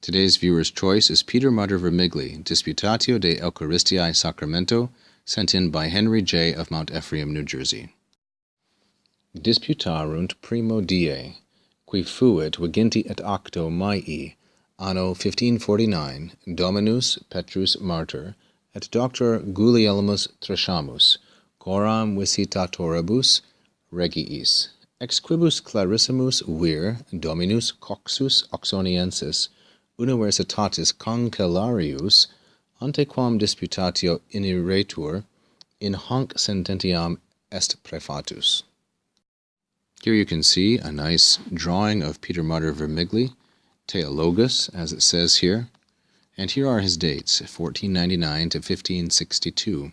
Today's viewer's choice is Peter Martyr Vermigli, Disputatio de Eucharistiae Sacramento, sent in by Henry J. of Mount Ephraim, New Jersey. Disputarunt primo die, qui fuit viginti et octo Maii, anno 1549, Dominus Petrus Martyr, et Doctor Gulielmus Trashamus, coram visitatoribus regiis, ex quibus clarissimus vir Dominus Coxus Oxoniensis, Universitatis Concellarius, antequam disputatio iniretur, in hanc sententiam est prefatus. Here you can see a nice drawing of Peter Martyr Vermigli, Theologus, as it says here, and here are his dates, 1499 to 1562.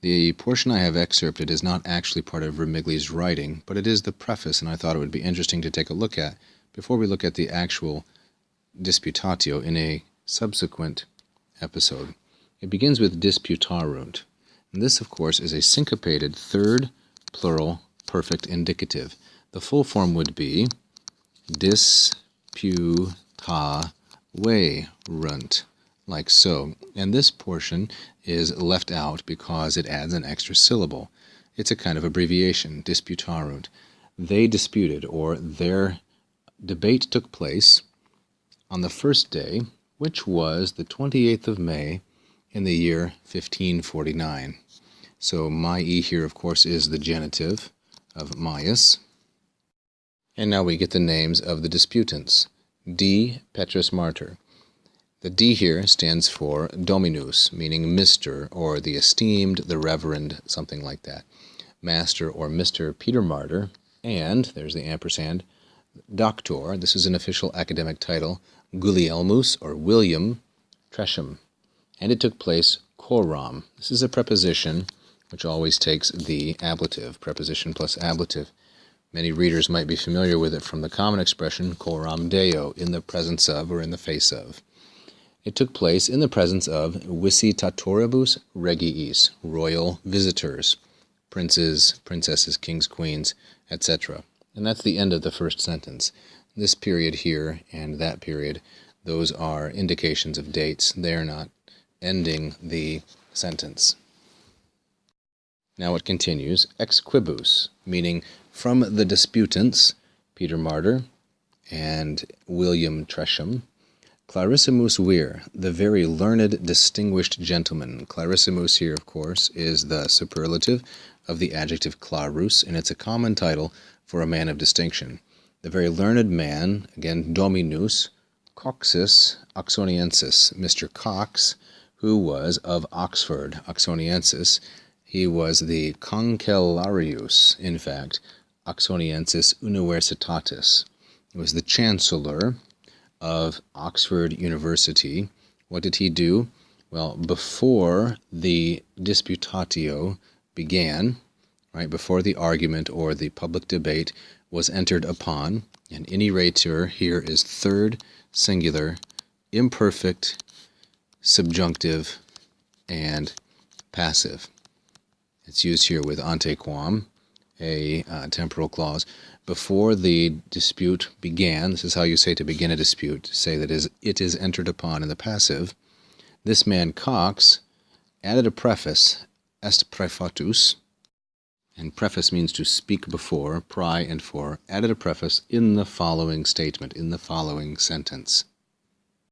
The portion I have excerpted is not actually part of Vermigli's writing, but it is the preface, and I thought it would be interesting to take a look at before we look at the actual Disputatio in a subsequent episode. It begins with Disputarunt, and this, of course, is a syncopated third plural perfect indicative. The full form would be disputaverunt, like so. And this portion is left out because it adds an extra syllable. It's a kind of abbreviation, disputarunt. They disputed, or their debate took place on the first day, which was the 28th of May in the year 1549. So Maii here, of course, is the genitive of Maius. And now we get the names of the disputants. D. Petrus Martyr. The D here stands for Dominus, meaning Mr., or the esteemed, the reverend, something like that. Master or Mr. Peter Martyr, and, there's the ampersand, Doctor, this is an official academic title, Gulielmus, or William, Tresham. And it took place coram. This is a preposition which always takes the ablative, preposition plus ablative. Many readers might be familiar with it from the common expression coram Deo, in the presence of or in the face of. It took place in the presence of visitatoribus regiis, royal visitors, princes, princesses, kings, queens, etc. And that's the end of the first sentence. This period here and that period, those are indications of dates. They are not ending the sentence. Now it continues, ex quibus, meaning from the disputants, Peter Martyr and William Tresham, clarissimus vir, the very learned, distinguished gentleman. Clarissimus here, of course, is the superlative of the adjective clarus, and it's a common title for a man of distinction. The very learned man, again, Dominus Coxus Oxoniensis, Mr. Cox, who was of Oxford, Oxoniensis. He was the Concellarius, in fact, Oxoniensis Universitatis. He was the chancellor of Oxford University. What did he do? Well, before the Disputatio began, right, before the argument or the public debate was entered upon, and iniretur here is third singular, imperfect, subjunctive, and passive. It's used here with antequam, a temporal clause. Before the dispute began, this is how you say to begin a dispute, say that it is entered upon in the passive. This man Cox added a preface, est prefatus, and preface means to speak before, pri and for, added a preface in the following statement, in the following sentence.